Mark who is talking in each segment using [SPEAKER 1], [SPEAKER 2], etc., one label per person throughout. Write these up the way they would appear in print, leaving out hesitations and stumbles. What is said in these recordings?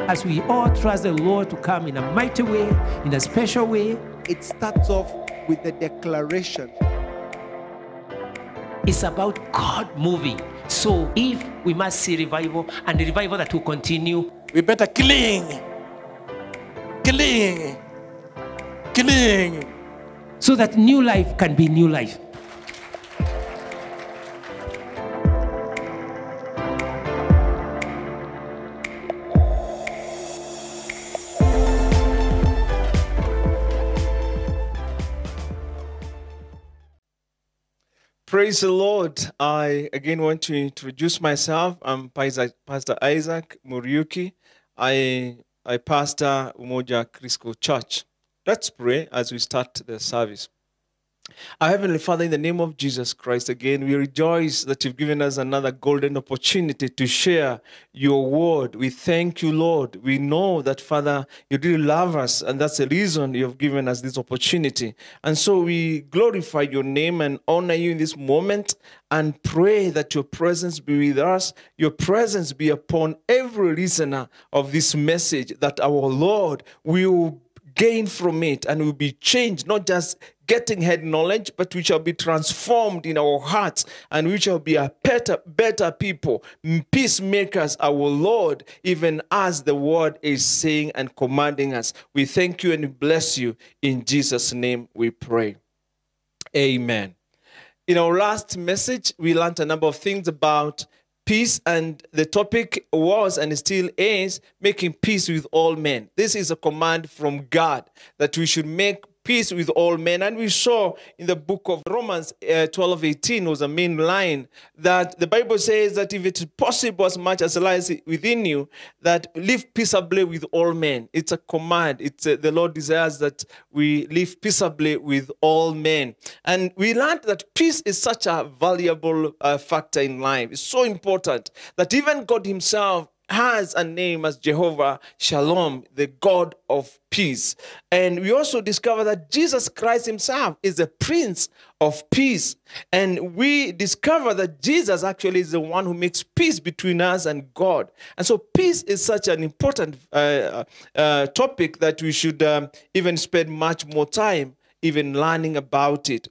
[SPEAKER 1] as we all trust the Lord to come in a mighty way, in a special way.
[SPEAKER 2] It starts off with the declaration.
[SPEAKER 1] It's about God moving. So if we must see revival, and the revival that will continue,
[SPEAKER 3] we better cling.
[SPEAKER 1] so that new life can be new life.
[SPEAKER 3] Praise the Lord. I again want to introduce myself. I'm Pastor Isaac Muriuki. I pastor Umoja Crisco Church. Let's pray as we start the service. Our Heavenly Father, in the name of Jesus Christ, again, we rejoice that you've given us another golden opportunity to share your word. We thank you, Lord. We know that, Father, you really love us, and that's the reason you've given us this opportunity. And so we glorify your name and honor you in this moment and pray that your presence be with us, your presence be upon every listener of this message, that our Lord will gain from it and will be changed, not just getting head knowledge, but we shall be transformed in our hearts, and we shall be a better people, peacemakers, our Lord, even as the word is saying and commanding us. We thank you and we bless you. In Jesus' name we pray. Amen. In our last message, we learned a number of things about peace, and the topic was and still is making peace with all men. This is a command from God that we should make peace with all men. And we saw in the book of Romans 12:18 was a main line that the Bible says that if it is possible, as much as lies within you, that live peaceably with all men. It's a command. It's the Lord desires that we live peaceably with all men. And we learned that peace is such a valuable factor in life. It's so important that even God himself has a name as Jehovah Shalom, the God of peace. And we also discover that Jesus Christ himself is the Prince of Peace. And we discover that Jesus actually is the one who makes peace between us and God. And so peace is such an important topic that we should even spend much more time even learning about it.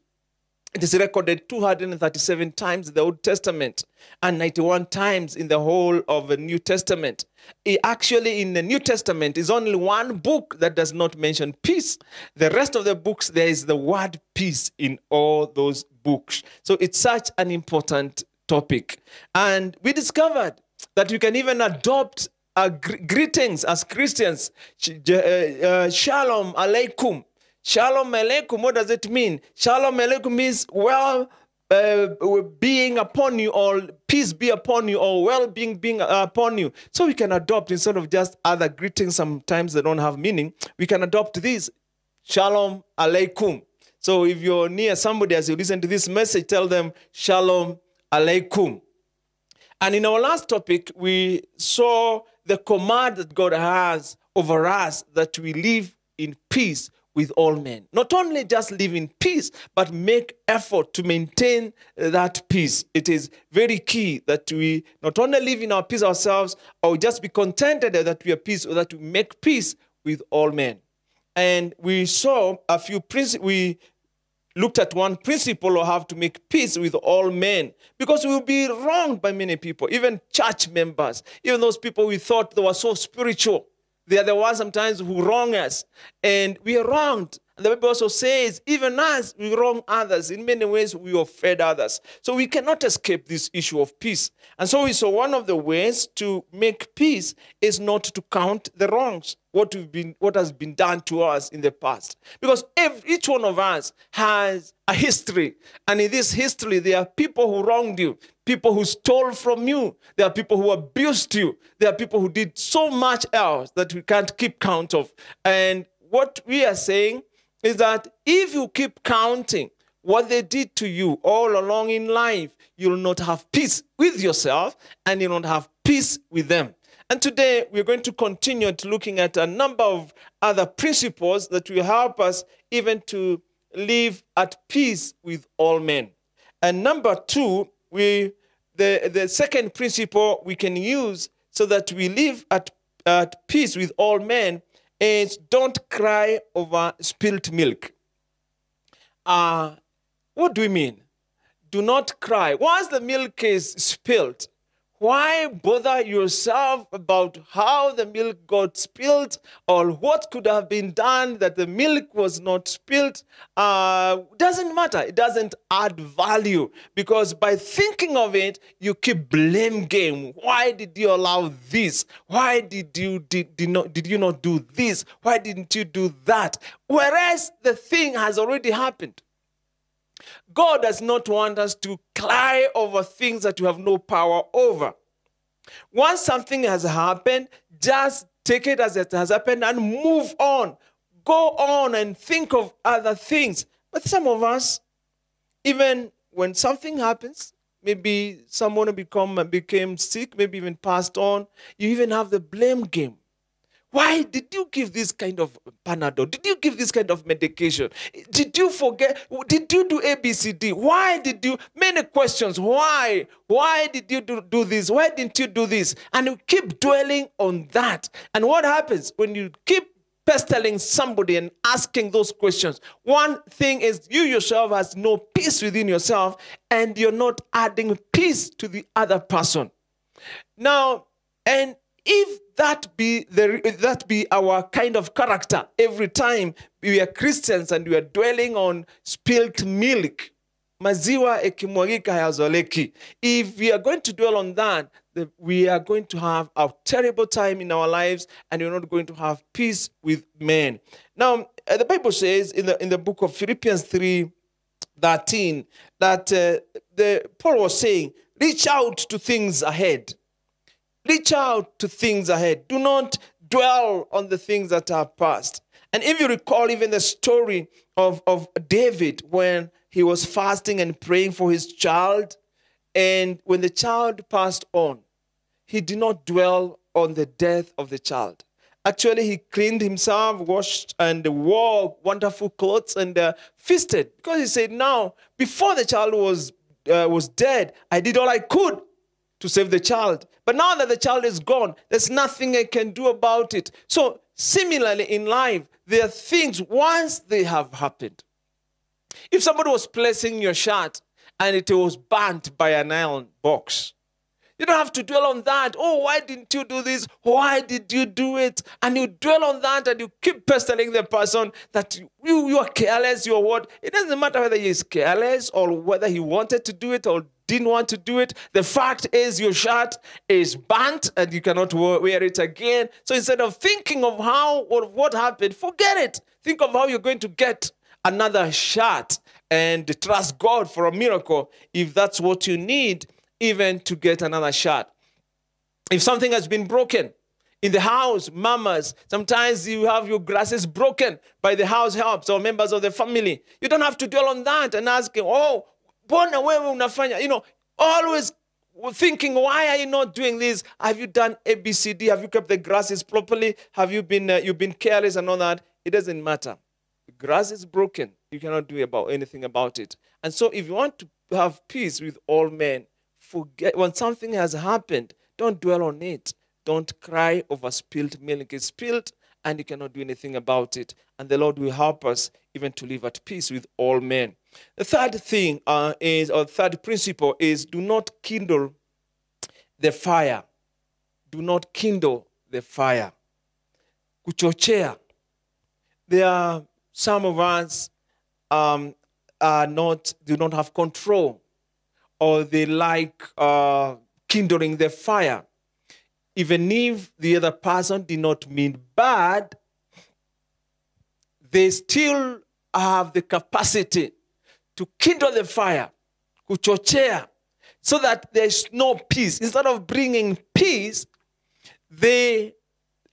[SPEAKER 3] It is recorded 237 times in the Old Testament and 91 times in the whole of the New Testament. Actually, in the New Testament, is only one book that does not mention peace. The rest of the books, there is the word peace in all those books. So it's such an important topic. And we discovered that we can even adopt greetings as Christians. Shalom Aleikum. Shalom Aleikum, what does it mean? Shalom Aleikum means being upon you, or peace be upon you, or well-being being upon you. So we can adopt, instead of just other greetings, sometimes they don't have meaning, we can adopt these. Shalom Aleikum. So if you're near somebody as you listen to this message, tell them Shalom Aleikum. And in our last topic, we saw the command that God has over us that we live in peace with all men. Not only just live in peace, but make effort to maintain that peace. It is very key that we not only live in our peace ourselves, or just be contented that we are peace, or that we make peace with all men. And we saw a few principles. We looked at one principle of how to make peace with all men, because we will be wronged by many people, even church members, even those people we thought they were so spiritual. They are the ones sometimes who wrong us, and we are wronged. And the Bible also says, even as we wrong others, in many ways we offend others. So we cannot escape this issue of peace. And so we saw one of the ways to make peace is not to count the wrongs, what has been done to us in the past. Because each one of us has a history. And in this history, there are people who wronged you, people who stole from you. There are people who abused you. There are people who did so much else that we can't keep count of. And what we are saying is that if you keep counting what they did to you all along in life, you'll not have peace with yourself, and you'll not have peace with them. And today, we're going to continue to looking at a number of other principles that will help us even to live at peace with all men. And number two, the second principle we can use so that we live at at peace with all men is don't cry over spilt milk. What do we mean? Do not cry. Once the milk is spilled, why bother yourself about how the milk got spilled or what could have been done that the milk was not spilled? Doesn't matter. It doesn't add value because by thinking of it, you keep blame game. Why did you allow this? Why did you not do this? Why didn't you do that? Whereas the thing has already happened. God does not want us to cry over things that you have no power over. Once something has happened, just take it as it has happened and move on. Go on and think of other things. But some of us, even when something happens, maybe someone became sick, maybe even passed on, you even have the blame game. Why did you give this kind of Panadol? Did you give this kind of medication? Did you forget? Did you do ABCD? Why did you? Many questions. Why? Why did you do this? Why didn't you do this? And you keep dwelling on that. And what happens when you keep pestering somebody and asking those questions? One thing is you yourself has no peace within yourself and you're not adding peace to the other person. Now, and if that be our kind of character every time we are Christians and we are dwelling on spilt milk, maziwa ekimwagika hayazoleki. If we are going to dwell on that, we are going to have a terrible time in our lives and we're not going to have peace with men. Now, the Bible says in the book of Philippians 3:13 that Paul was saying, reach out to things ahead. Reach out to things ahead. Do not dwell on the things that are past. And if you recall even the story of David when he was fasting and praying for his child, and when the child passed on, he did not dwell on the death of the child. Actually, he cleaned himself, washed, and wore wonderful clothes and feasted. Because he said, now, before the child was dead, I did all I could to save the child. But now that the child is gone, there's nothing I can do about it. So similarly in life, there are things once they have happened. If somebody was placing your shirt and it was burnt by an iron box, you don't have to dwell on that. Oh, why didn't you do this? Why did you do it? And you dwell on that and you keep pestering the person that you are careless, you are what? It doesn't matter whether he is careless or whether he wanted to do it or didn't want to do it. The fact is your shirt is burnt and you cannot wear it again. So instead of thinking of what happened, forget it. Think of how you're going to get another shirt and trust God for a miracle if that's what you need, even to get another shirt. If something has been broken in the house, mamas, sometimes you have your glasses broken by the house helps or members of the family. You don't have to dwell on that and ask, oh, bona wewe unafanya, always thinking, why are you not doing this? Have you done ABCD? Have you kept the grasses properly? Have you been you've been careless and all that? It doesn't matter. The grass is broken. You cannot do anything about it. And so if you want to have peace with all men, forget when something has happened, don't dwell on it. Don't cry over spilled milk. It's spilled and you cannot do anything about it. And the Lord will help us even to live at peace with all men. The third thing third principle is do not kindle the fire. Do not kindle the fire. Kuchochea. There are some of us do not have control, or they like kindling the fire. Even if the other person did not mean bad, they still have the capacity to kindle the fire, kuchochea, so that there's no peace. Instead of bringing peace, they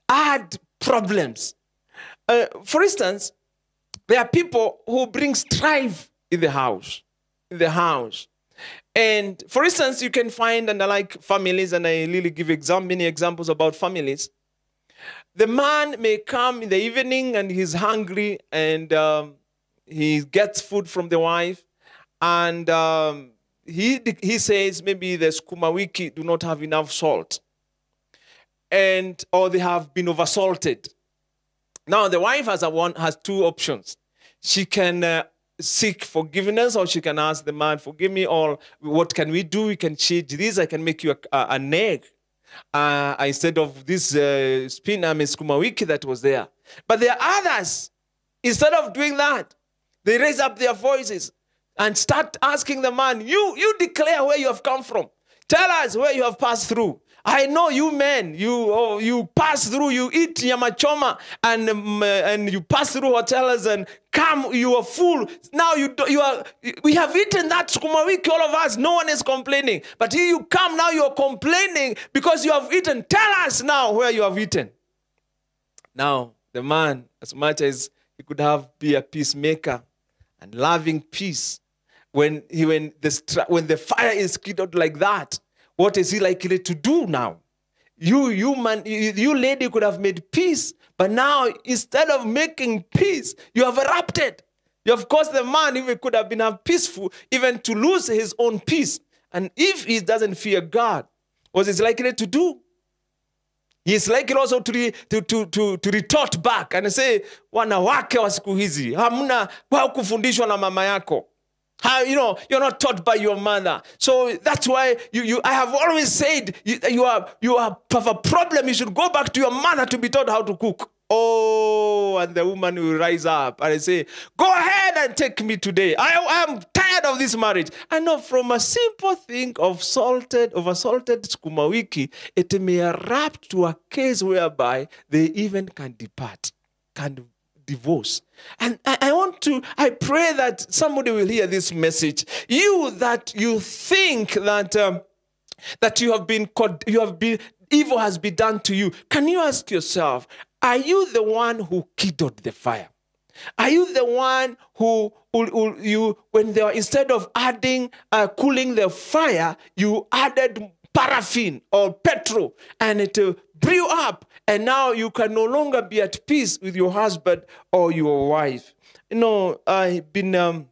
[SPEAKER 3] add problems. For instance, there are people who bring strife in the house. And for instance, you can find, and I like families, and I really give many examples about families. The man may come in the evening and he's hungry and he gets food from the wife, and he says maybe the sukuma wiki do not have enough salt. or they have been oversalted. Now, the wife has two options. She can seek forgiveness, or she can ask the man, forgive me, or what can we do? We can change this. I can make you an egg instead of this skuma wiki that was there. But there are others, instead of doing that, they raise up their voices and start asking the man, you declare where you have come from. Tell us where you have passed through. I know you men, you pass through, you eat nyama choma, and you pass through hotels and come, you are full. Now we have eaten that sukuma wiki, all of us, no one is complaining. But here you come, now you are complaining because you have eaten. Tell us now where you have eaten. Now, the man, as much as he could be a peacemaker and loving peace, when the fire is kindled like that, what is he likely to do now? You lady could have made peace, but now instead of making peace, you have erupted. You have caused the man, even could have been peaceful, even to lose his own peace. And if he doesn't fear God, what is he likely to do? He is likely also to retort back and say, wanawake wa siku hizi, hamna wa kufundishwa na mama yako. You're not taught by your mother. So that's why I have always said, you have a problem. You should go back to your mother to be taught how to cook. Oh, and the woman will rise up and say, go ahead and take me today. I am tired of this marriage. I know from a simple thing of oversalted sukuma wiki, it may erupt to a case whereby they even can depart, can divorce. And I pray that somebody will hear this message. You think that evil has been done to you. Can you ask yourself, are you the one who kindled the fire? Are you the one who when they were, instead of cooling the fire, you added paraffin or petrol and it blew up, and now you can no longer be at peace with your husband or your wife? I've been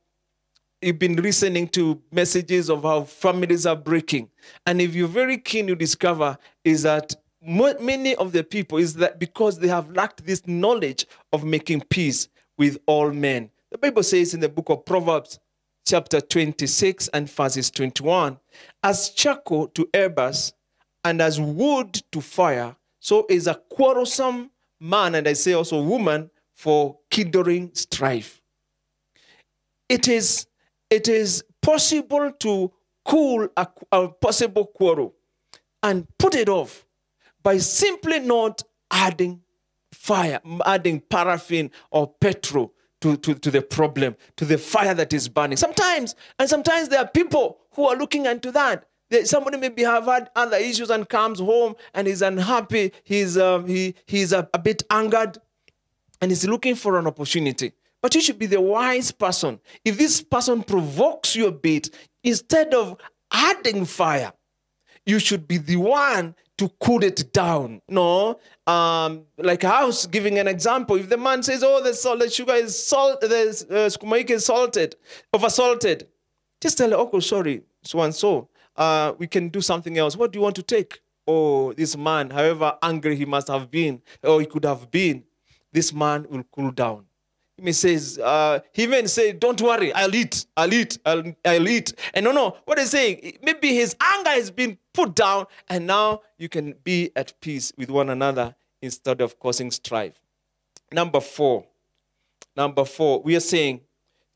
[SPEAKER 3] listening to messages of how families are breaking, and if you're very keen, you discover is that many of the people is that because they have lacked this knowledge of making peace with all men. The Bible says in the book of Proverbs, chapter 26 and verses 21, as charcoal to embers and as wood to fire, so is a quarrelsome man, and I say also woman, for kindling strife. It is possible to cool a possible quarrel and put it off by simply not adding paraffin or petrol to the problem, to the fire that is burning. Sometimes there are people who are looking into that. Somebody maybe have had other issues and comes home and is unhappy. He's a bit angered and is looking for an opportunity. But you should be the wise person. If this person provokes you a bit, instead of adding fire, you should be the one to cool it down. No, like I was giving an example. If the man says, "Oh, the sugar is salt, the sukuma wiki is oversalted," just tell her, "Okay, sorry, so and so. We can do something else. What do you want to take?" Oh, this man, however angry he must have been, or he could have been, this man will cool down. He even say, "Don't worry, I'll eat. And no, what he's saying, maybe his anger has been put down, and now you can be at peace with one another instead of causing strife. Number four, we are saying,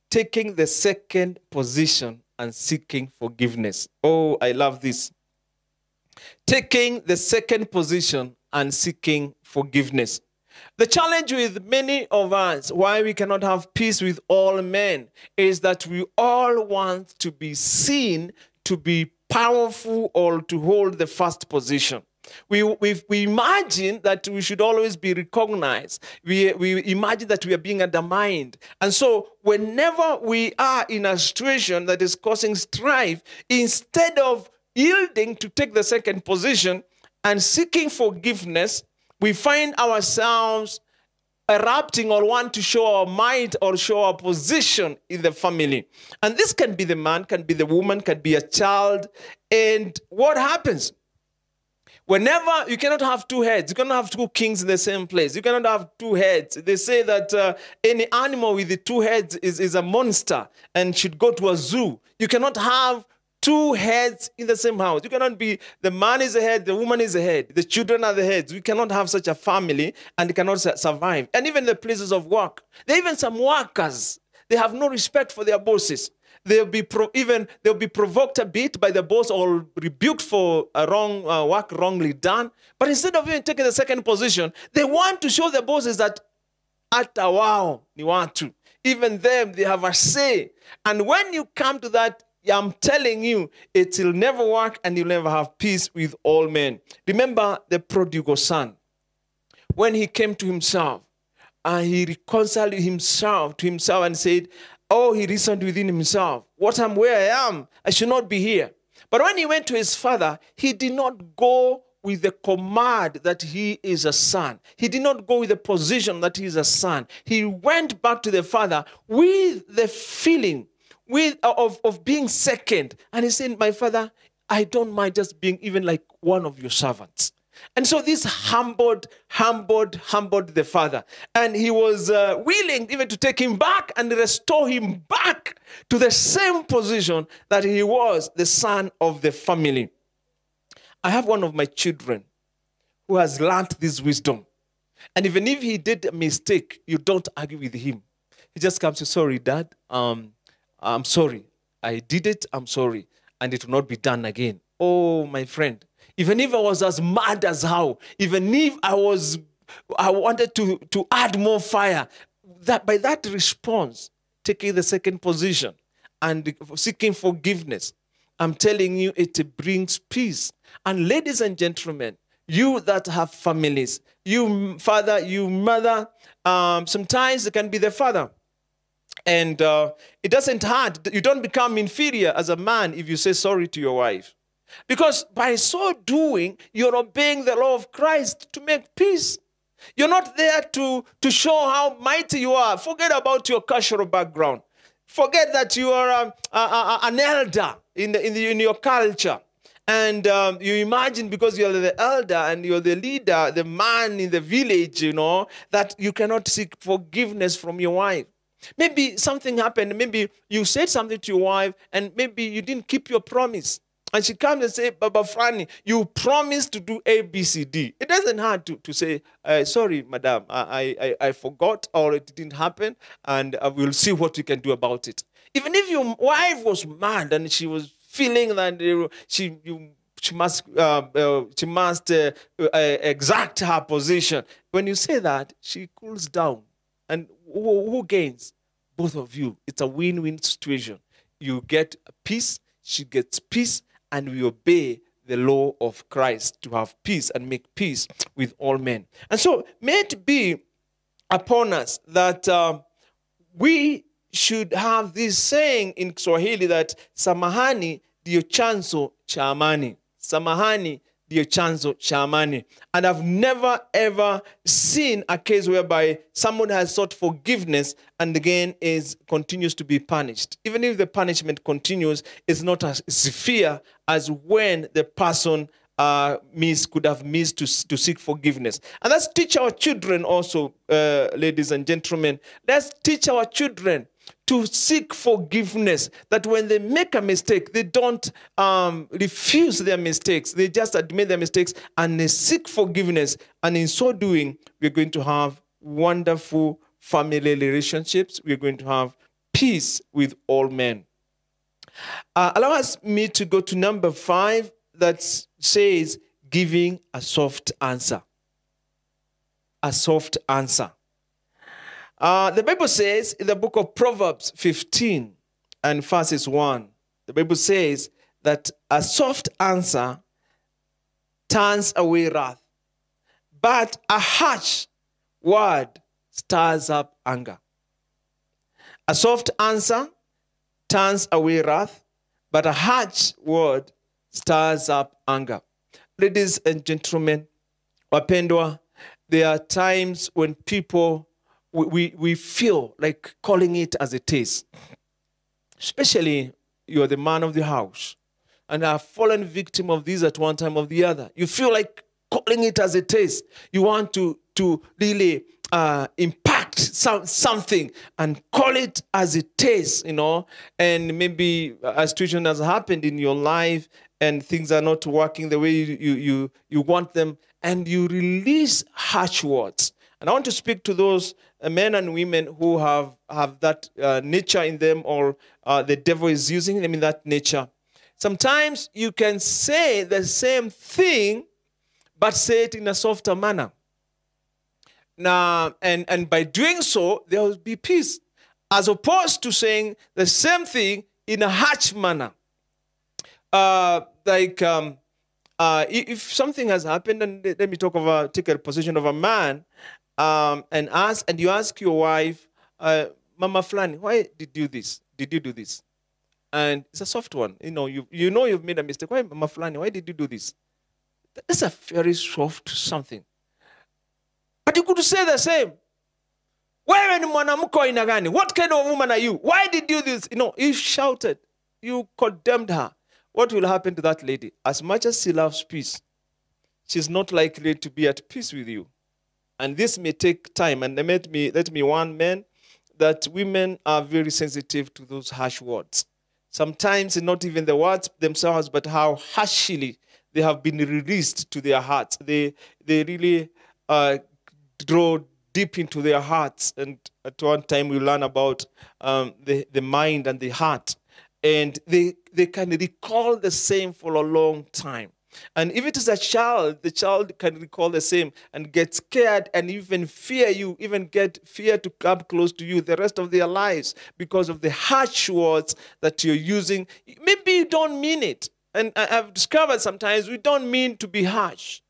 [SPEAKER 3] taking the second position and seeking forgiveness. Oh, I love this. Taking the second position and seeking forgiveness. The challenge with many of us, why we cannot have peace with all men, is that we all want to be seen to be powerful or to hold the first position. We imagine that we should always be recognized. We imagine that we are being undermined. And so whenever we are in a situation that is causing strife, instead of yielding to take the second position and seeking forgiveness, we find ourselves erupting or want to show our might or show our position in the family. And this can be the man, can be the woman, can be a child. And what happens? Whenever you cannot have two heads, you cannot have two kings in the same place. You cannot have two heads. They say that any animal with the two heads is a monster and should go to a zoo. You cannot have two heads in the same house. You cannot be, the man is the head, the woman is the head, the children are the heads. We cannot have such a family and they cannot survive. And even the places of work. There are even some workers, they have no respect for their bosses. They'll be provoked a bit by the boss or rebuked for a wrong work wrongly done. But instead of even taking the second position, they want to show the bosses that hata wao ni watu. Even them, they have a say. And when you come to that, I'm telling you, it will never work and you'll never have peace with all men. Remember the prodigal son. When he came to himself, he reconciled himself to himself and said, oh, he reasoned within himself, what am where I am, I should not be here. But when he went to his father, he did not go with the command that he is a son. He did not go with the position that he is a son. He went back to the father with the feeling of being second. And he said, my father, I don't mind just being even like one of your servants. And so this humbled the father. And he was willing even to take him back and restore him back to the same position that he was, the son of the family. I have one of my children who has learned this wisdom. And even if he did a mistake, you don't argue with him. He just comes to, sorry, Dad, I'm sorry. I did it, I'm sorry. And it will not be done again. Oh, my friend. Even if I was as mad as how, even if I wanted to add more fire, that by that response, taking the second position and seeking forgiveness, I'm telling you, it brings peace. And ladies and gentlemen, you that have families, you father, you mother, sometimes it can be the father. And it doesn't hurt. You don't become inferior as a man if you say sorry to your wife. Because by so doing, you're obeying the law of Christ to make peace. You're not there to show how mighty you are. Forget about your cultural background. Forget that you are an elder in your culture. And you imagine because you're the elder and you're the leader, the man in the village, that you cannot seek forgiveness from your wife. Maybe something happened. Maybe you said something to your wife and maybe you didn't keep your promise. And she comes and says, Baba Franny, you promised to do A, B, C, D. It doesn't hurt to say, sorry, madam, I forgot or it didn't happen and we'll see what we can do about it. Even if your wife was mad and she was feeling that she must exact her position, when you say that, she cools down. And who gains? Both of you. It's a win-win situation. You get peace, she gets peace, and we obey the law of Christ to have peace and make peace with all men. And so may it be upon us that we should have this saying in Swahili that samahani ndio chanzo cha amani. Samahani ndio chanzo cha amani. And I've never ever seen a case whereby someone has sought forgiveness and again continues to be punished. Even if the punishment continues, it's not as severe as when the person could have missed to seek forgiveness. And let's teach our children also, ladies and gentlemen. Let's teach our children to seek forgiveness, that when they make a mistake, they don't refuse their mistakes. They just admit their mistakes and they seek forgiveness. And in so doing, we're going to have wonderful family relationships. We're going to have peace with all men. Allow me to go to number 5 that says giving a soft answer. A soft answer. The Bible says in the book of Proverbs 15 and verses 1, the Bible says that a soft answer turns away wrath, but a harsh word stirs up anger. A soft answer turns away wrath, but a harsh word stirs up anger. Ladies and gentlemen, wapendwa, there are times when people we feel like calling it as it is. Especially you're the man of the house. and have fallen victim of this at one time or the other. You feel like calling it as it is. You want to really impact something and call it as it is, and maybe a situation has happened in your life and things are not working the way you want them, and you release harsh words. And I want to speak to those men and women who have that nature in them, or the devil is using them in that nature. Sometimes you can say the same thing, but say it in a softer manner. Now, and by doing so, there will be peace, as opposed to saying the same thing in a harsh manner. If something has happened, and let me take a position of a man, and you ask your wife, Mama Flani, why did you do this? And it's a soft one. You've made a mistake. Why, Mama Flani, why did you do this? That's a very soft something. But you could say the same. What kind of woman are you? Why did you do this? You shouted. You condemned her. What will happen to that lady? As much as she loves peace, she's not likely to be at peace with you. And this may take time. And let me warn men that women are very sensitive to those harsh words. Sometimes not even the words themselves, but how harshly they have been released to their hearts. They really draw deep into their hearts. And at one time we learn about the mind and the heart. And they can recall the same for a long time. And if it is a child, the child can recall the same and get scared and even fear you, even get fear to come close to you the rest of their lives because of the harsh words that you're using. Maybe you don't mean it. And I've discovered sometimes we don't mean to be harsh.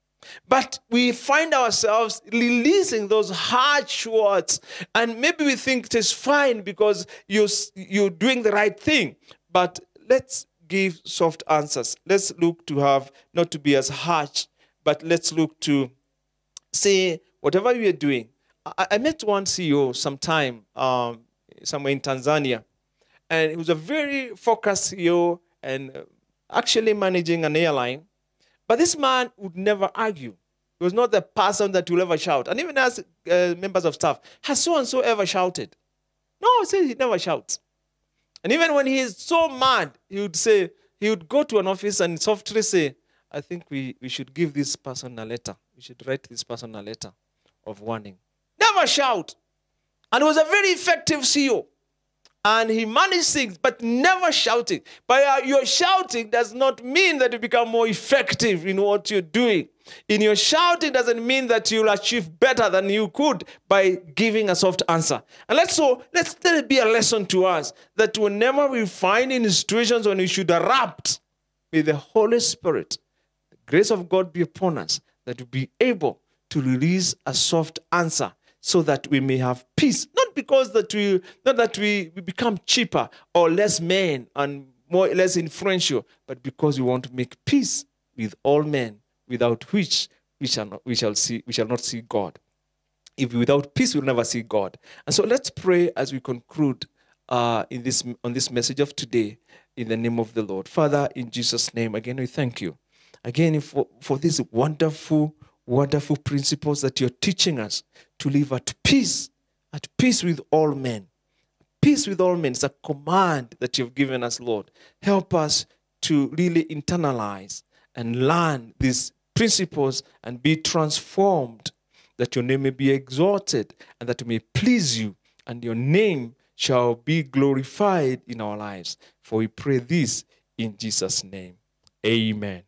[SPEAKER 3] But we find ourselves releasing those harsh words. And maybe we think it is fine because you're doing the right thing. But let's give soft answers. Let's look to have, not to be as harsh, but let's look to say whatever we are doing. I met one CEO sometime somewhere in Tanzania. And he was a very focused CEO and actually managing an airline. But this man would never argue. He was not the person that will ever shout. And even as members of staff, has so-and-so ever shouted? No, he never shouts. And even when he is so mad, he would go to an office and softly say, I think we should give this person a letter. We should write this person a letter of warning. Never shout. And he was a very effective CEO. And he managed things, but never shouting. But your shouting does not mean that you become more effective in what you're doing. In your shouting doesn't mean that you'll achieve better than you could by giving a soft answer. And let it be a lesson to us that whenever we find in situations when we should erupt, may the Holy Spirit, the grace of God be upon us, that we be able to release a soft answer so that we may have peace. Not that we become cheaper or less men and less influential, but because we want to make peace with all men, without which we shall not see God. If without peace, we'll never see God. And so let's pray as we conclude on this message of today in the name of the Lord. Father, in Jesus' name, again, we thank you. Again, for these wonderful principles that you're teaching us to live at peace with all men. Peace with all men is a command that you've given us, Lord. Help us to really internalize and learn these principles and be transformed, that your name may be exalted and that it may please you, and your name shall be glorified in our lives. For we pray this in Jesus' name. Amen.